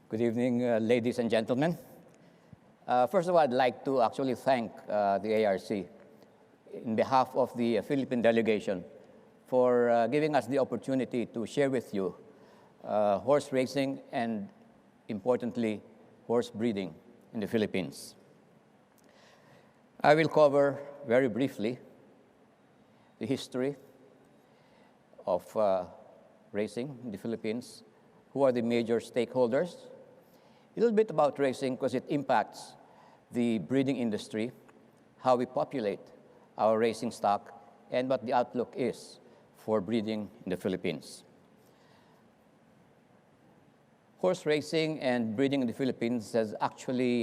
Good evening, ladies and gentlemen. First of all, I'd like to actually thank the ARC in behalf of the Philippine delegation for giving us the opportunity to share with you horse racing and, importantly, horse breeding in the Philippines. I will cover very briefly the history of racing in the Philippines, who are the major stakeholders, a little bit about racing because it impacts the breeding industry, how we populate our racing stock, and what the outlook is for breeding in the Philippines. Horse racing and breeding in the Philippines has actually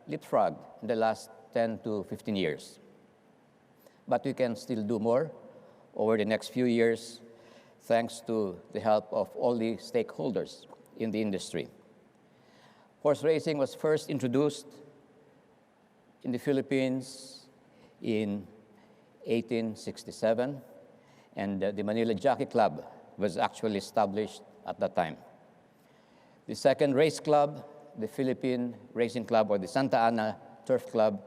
leapfrogged in the last 10 to 15 years. But we can still do more over the next few years thanks to the help of all the stakeholders in the industry. Horse racing was first introduced in the Philippines in 1867, and the Manila Jockey Club was actually established at that time. The second race club, the Philippine Racing Club, or the Santa Ana Turf Club,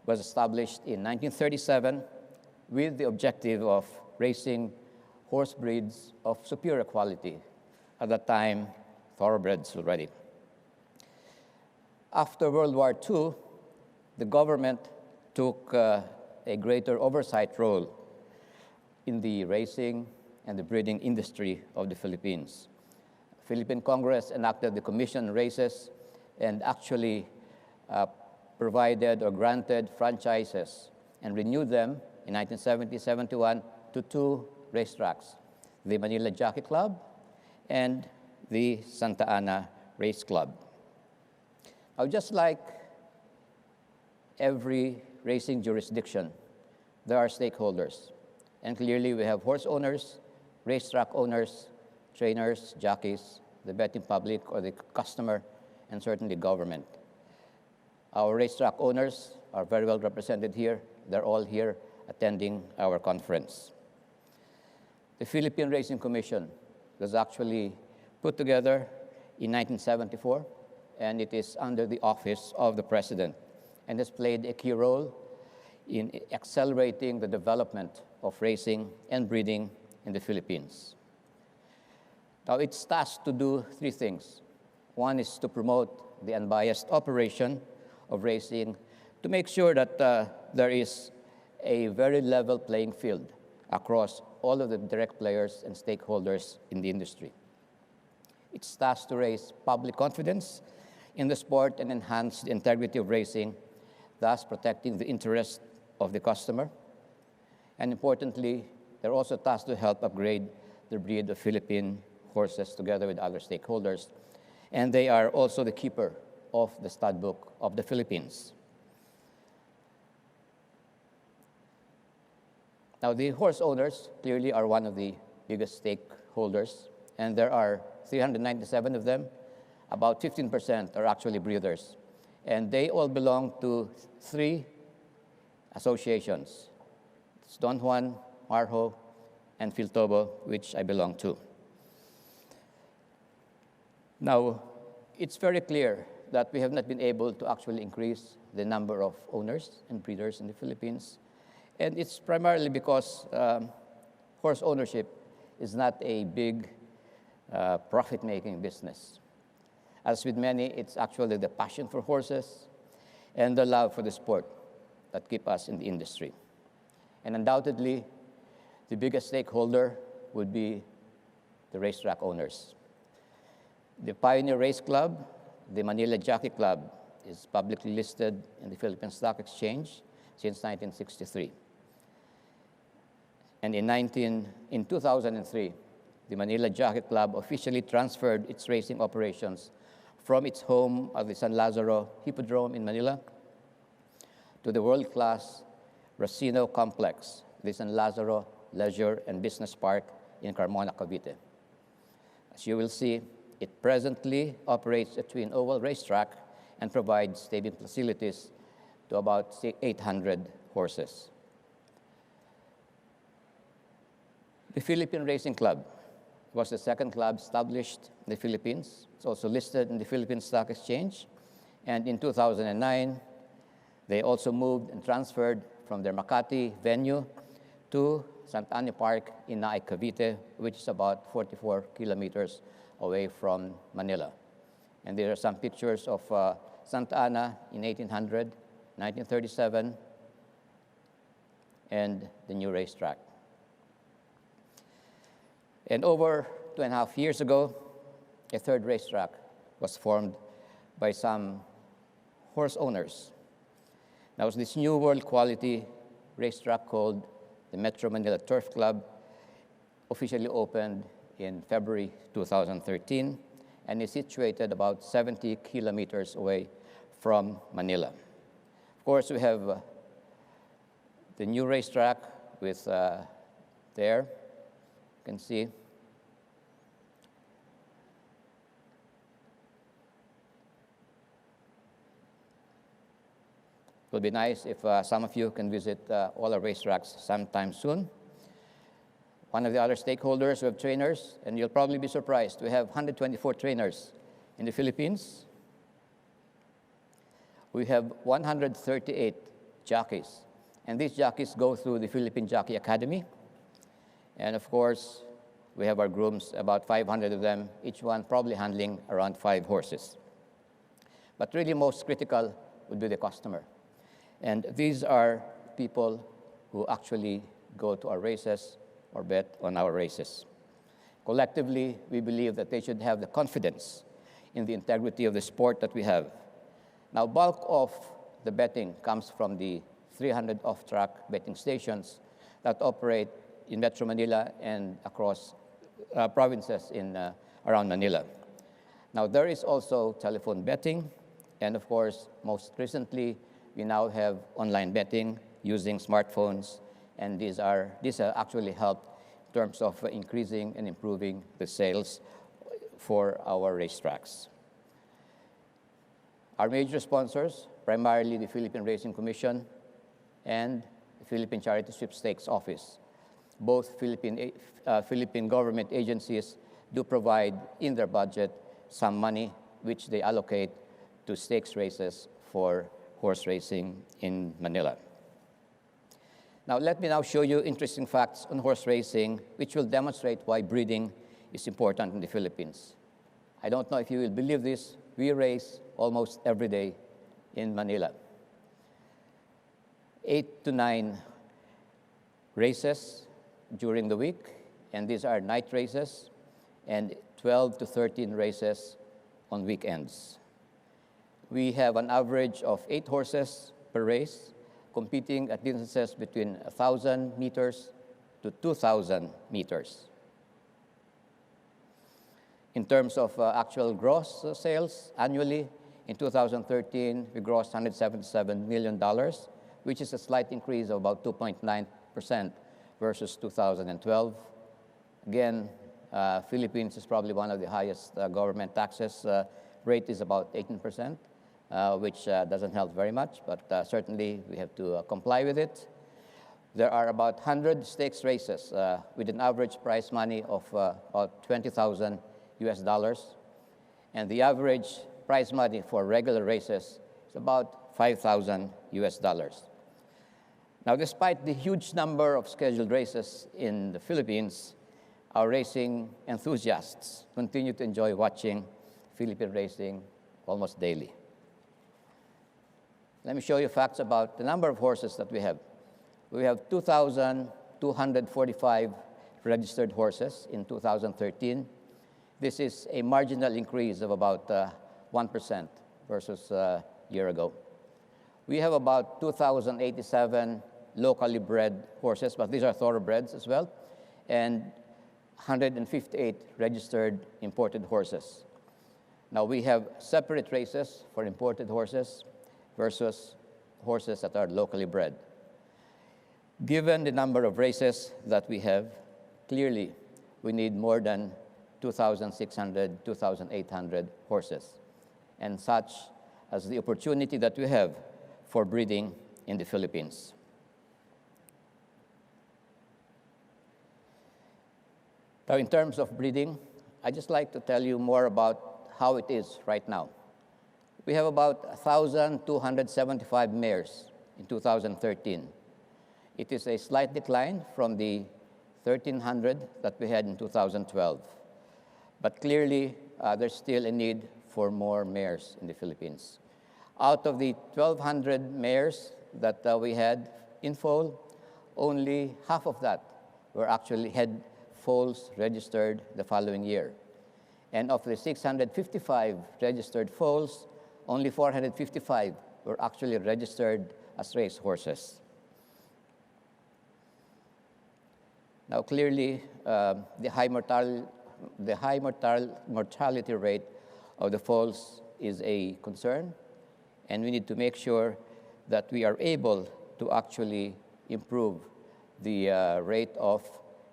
was established in 1937 with the objective of racing horse breeds of superior quality, at that time, thoroughbreds already. After World War II, the government took a greater oversight role in the racing and the breeding industry of the Philippines. Philippine Congress enacted the Commission on Races and actually provided or granted franchises and renewed them in 1970-71 to two racetracks, the Manila Jockey Club and the Santa Ana Race Club. Now, just like every racing jurisdiction, there are stakeholders. And clearly, we have horse owners, racetrack owners, trainers, jockeys, the betting public or the customer, and certainly government. Our racetrack owners are very well represented here. They're all here attending our conference. The Philippine Racing Commission was actually put together in 1974, and it is under the office of the President, and has played a key role in accelerating the development of racing and breeding in the Philippines. Now, it's tasked to do three things. One is to promote the unbiased operation of racing, to make sure that there is a very level playing field across all of the direct players and stakeholders in the industry. It's tasked to raise public confidence in the sport and enhance the integrity of racing, thus protecting the interest of the customer. And importantly, they're also tasked to help upgrade the breed of Philippine horses together with other stakeholders. And they are also the keeper of the stud book of the Philippines. Now, the horse owners clearly are one of the biggest stakeholders, and there are 397 of them. About 15% are actually breeders, and they all belong to three associations. It's Don Juan, Marjo, and Filtobo, which I belong to. Now, it's very clear that we have not been able to actually increase the number of owners and breeders in the Philippines, and it's primarily because horse ownership is not a big profit-making business. As with many, it's actually the passion for horses and the love for the sport that keep us in the industry. And undoubtedly, the biggest stakeholder would be the racetrack owners. The Pioneer Race Club, the Manila Jockey Club, is publicly listed in the Philippine Stock Exchange since 1963. And in 2003, the Manila Jockey Club officially transferred its racing operations from its home at the San Lazaro Hippodrome in Manila to the world-class Racino Complex, the San Lazaro Leisure and Business Park in Carmona, Cavite. As you will see, it presently operates a twin oval racetrack and provides stable facilities to about 800 horses. The Philippine Racing Club It was the second club established in the Philippines. It's also listed in the Philippine Stock Exchange. And in 2009, they also moved and transferred from their Makati venue to Santa Ana Park in Naay, Cavite, which is about 44 kilometers away from Manila. And there are some pictures of Santa Ana in 1800, 1937, and the new racetrack. And over 2.5 years ago, a third racetrack was formed by some horse owners. Now, this new world quality racetrack called the Metro Manila Turf Club officially opened in February 2013 and is situated about 70 kilometers away from Manila. Of course, we have the new racetrack with there, you can see. It would be nice if some of you can visit all our racetracks sometime soon. One of the other stakeholders, we have trainers, and you'll probably be surprised. We have 124 trainers in the Philippines. We have 138 jockeys, and these jockeys go through the Philippine Jockey Academy. And of course, we have our grooms, about 500 of them, each one probably handling around 5 horses. But really most critical would be the customer. And these are people who actually go to our races or bet on our races. Collectively, we believe that they should have the confidence in the integrity of the sport that we have. Now, bulk of the betting comes from the 300 off-track betting stations that operate in Metro Manila and across provinces around Manila. Now, there is also telephone betting, and of course, most recently, we now have online betting using smartphones, and these actually help in terms of increasing and improving the sales for our racetracks. Our major sponsors, primarily the Philippine Racing Commission and the Philippine Charity Sweepstakes Office. Both Philippine government agencies do provide in their budget some money which they allocate to stakes races for horse racing in Manila. Now, let me now show you interesting facts on horse racing, which will demonstrate why breeding is important in the Philippines. I don't know if you will believe this, we race almost every day in Manila. 8 to 9 races during the week, and these are night races, and 12 to 13 races on weekends. We have an average of 8 horses per race, competing at distances between 1,000 meters to 2,000 meters. In terms of actual gross sales annually, in 2013, we grossed $177 million, which is a slight increase of about 2.9% versus 2012. Again, Philippines is probably one of the highest government taxes. Rate is about 18%. Which doesn't help very much, but certainly we have to comply with it. There are about 100 stakes races with an average prize money of about $20,000 US, and the average prize money for regular races is about $5,000 US. Now, despite the huge number of scheduled races in the Philippines, our racing enthusiasts continue to enjoy watching Philippine racing almost daily. Let me show you facts about the number of horses that we have. We have 2,245 registered horses in 2013. This is a marginal increase of about 1% versus a year ago. We have about 2,087 locally bred horses, but these are thoroughbreds as well, and 158 registered imported horses. Now, we have separate races for imported horses versus horses that are locally bred. Given the number of races that we have, clearly we need more than 2,600, 2,800 horses, and such as the opportunity that we have for breeding in the Philippines. Now, in terms of breeding, I'd just like to tell you more about how it is right now. We have about 1,275 mares in 2013. It is a slight decline from the 1,300 that we had in 2012. But clearly, there's still a need for more mares in the Philippines. Out of the 1,200 mares that we had in foal, only half of that were actually had foals registered the following year. And of the 655 registered foals, only 455 were actually registered as race horses. Now, clearly, the high mortality rate of the foals is a concern, and we need to make sure that we are able to actually improve the rate of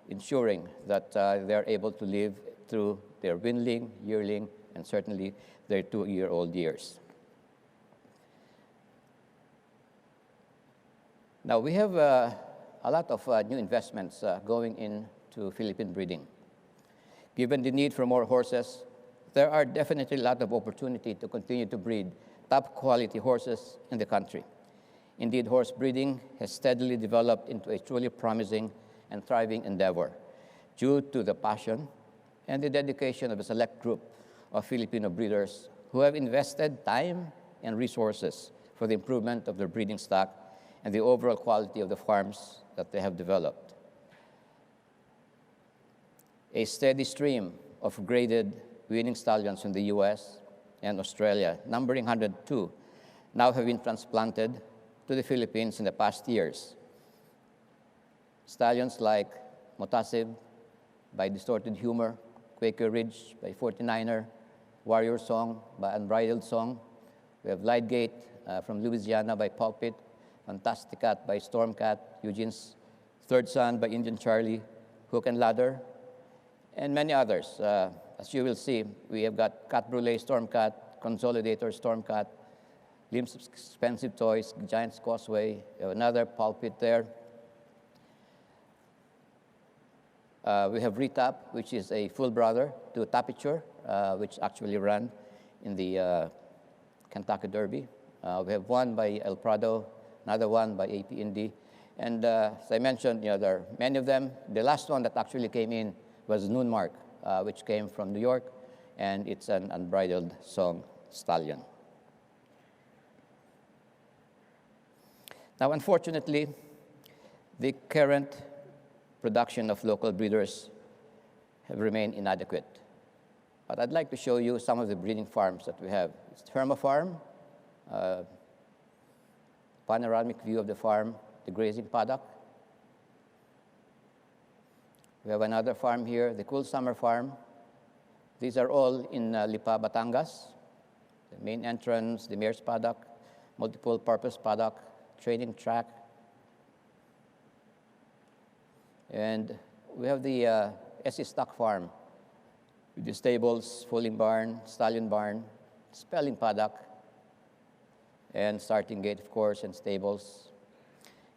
ensuring that they are able to live through their weanling, yearling, and certainly their 2-year-old years. Now, we have a lot of new investments going into Philippine breeding. Given the need for more horses, there are definitely a lot of opportunity to continue to breed top quality horses in the country. Indeed, horse breeding has steadily developed into a truly promising and thriving endeavor due to the passion and the dedication of a select group of Filipino breeders who have invested time and resources for the improvement of their breeding stock and the overall quality of the farms that they have developed. A steady stream of graded weaning stallions in the US and Australia, numbering 102, now have been transplanted to the Philippines in the past years. Stallions like Motasib by Distorted Humor, Quaker Ridge by 49er, Warrior Song by Unbridled Song. We have Lightgate from Louisiana by Pulpit, Fantasticat by Stormcat, Eugene's Third Son by Indian Charlie, Hook and Ladder, and many others. As you will see, we have got Cat Brûlée Stormcat, Consolidator Stormcat, Limbs Expensive Toys, Giant's Causeway, we have another Pulpit there. We have Retap, which is a full brother to Tapiture, which actually ran in the Kentucky Derby. We have one by El Prado, another one by AP Indy. And as I mentioned, there are many of them. The last one that actually came in was Noonmark, which came from New York, and it's an Unbridled Song stallion. Now, unfortunately, the current production of local breeders have remained inadequate. But I'd like to show you some of the breeding farms that we have. It's Herma Farm, panoramic view of the farm, the grazing paddock. We have another farm here, the Cool Summer Farm. These are all in Lipa, Batangas. The main entrance, the mare's paddock, multiple purpose paddock, training track. And we have the SE Stock Farm with the stables, foaling barn, stallion barn, spelling paddock, and starting gate, of course, and stables.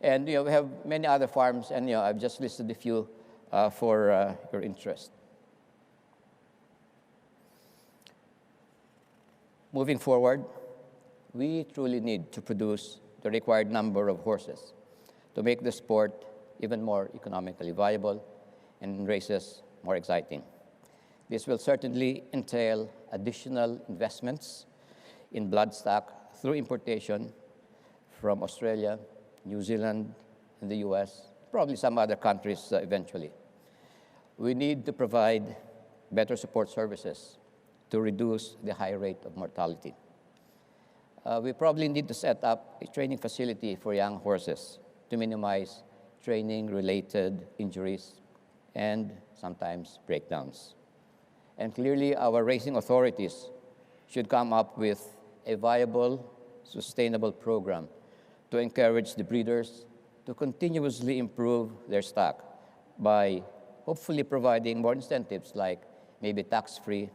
And we have many other farms, and I've just listed a few for your interest. Moving forward, we truly need to produce the required number of horses to make the sport even more economically viable and races more exciting. This will certainly entail additional investments in bloodstock through importation from Australia, New Zealand, and the US, probably some other countries eventually. We need to provide better support services to reduce the high rate of mortality. We probably need to set up a training facility for young horses to minimize training-related injuries and sometimes breakdowns. And clearly, our racing authorities should come up with a viable, sustainable program to encourage the breeders to continuously improve their stock by hopefully providing more incentives like maybe tax-free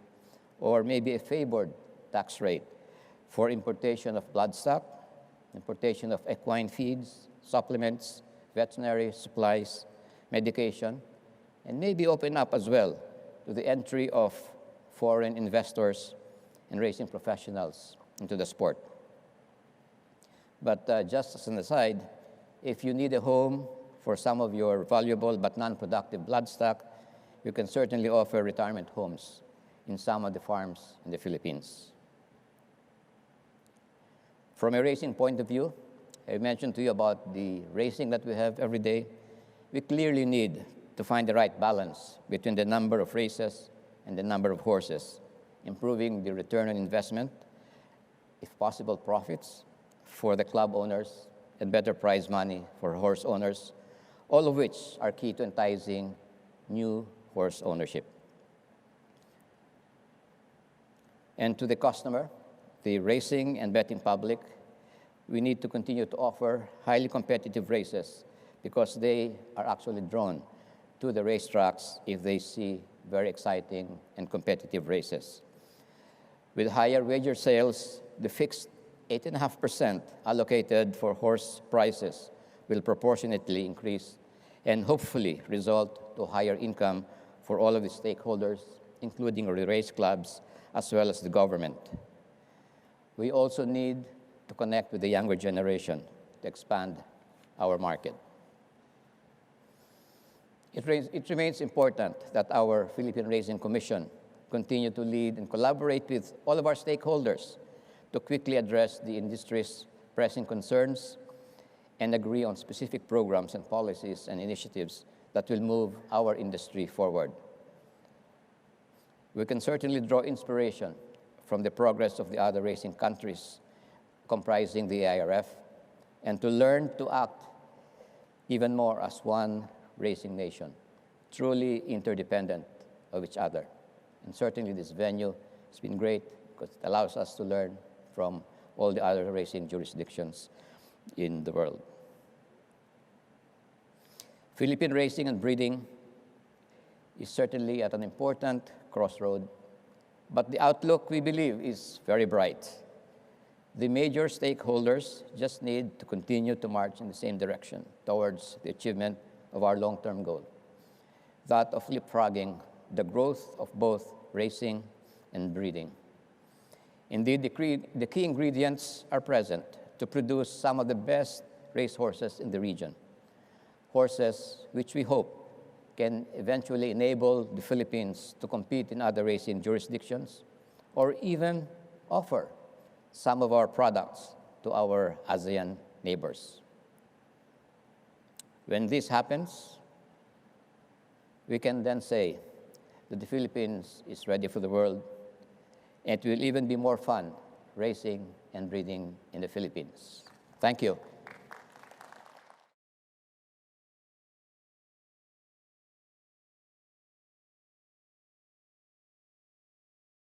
or maybe a favored tax rate for importation of bloodstock, importation of equine feeds, supplements, veterinary supplies, medication, and maybe open up as well to the entry of foreign investors and racing professionals into the sport. But just as an aside, if you need a home for some of your valuable but non-productive bloodstock, you can certainly offer retirement homes in some of the farms in the Philippines. From a racing point of view, I mentioned to you about the racing that we have every day. We clearly need to find the right balance between the number of races and the number of horses, improving the return on investment, if possible profits for the club owners, and better prize money for horse owners, all of which are key to enticing new horse ownership. And to the customer, the racing and betting public, we need to continue to offer highly competitive races because they are actually drawn to the racetracks if they see very exciting and competitive races. With higher wager sales, the fixed 8.5% allocated for horse prices will proportionately increase and hopefully result to higher income for all of the stakeholders, including the race clubs as well as the government. We also need to connect with the younger generation to expand our market. It remains important that our Philippine Racing Commission continue to lead and collaborate with all of our stakeholders to quickly address the industry's pressing concerns and agree on specific programs and policies and initiatives that will move our industry forward. We can certainly draw inspiration from the progress of the other racing countries comprising the AIRF and to learn to act even more as one racing nation, truly interdependent of each other. And certainly this venue has been great because it allows us to learn from all the other racing jurisdictions in the world. Philippine racing and breeding is certainly at an important crossroad, but the outlook, we believe, is very bright. The major stakeholders just need to continue to march in the same direction towards the achievement of our long-term goal, that of leapfrogging the growth of both racing and breeding. Indeed, the key ingredients are present to produce some of the best racehorses in the region, horses which we hope can eventually enable the Philippines to compete in other racing jurisdictions or even offer some of our products to our ASEAN neighbors. When this happens, we can then say that the Philippines is ready for the world, and it will even be more fun racing and breeding in the Philippines. Thank you.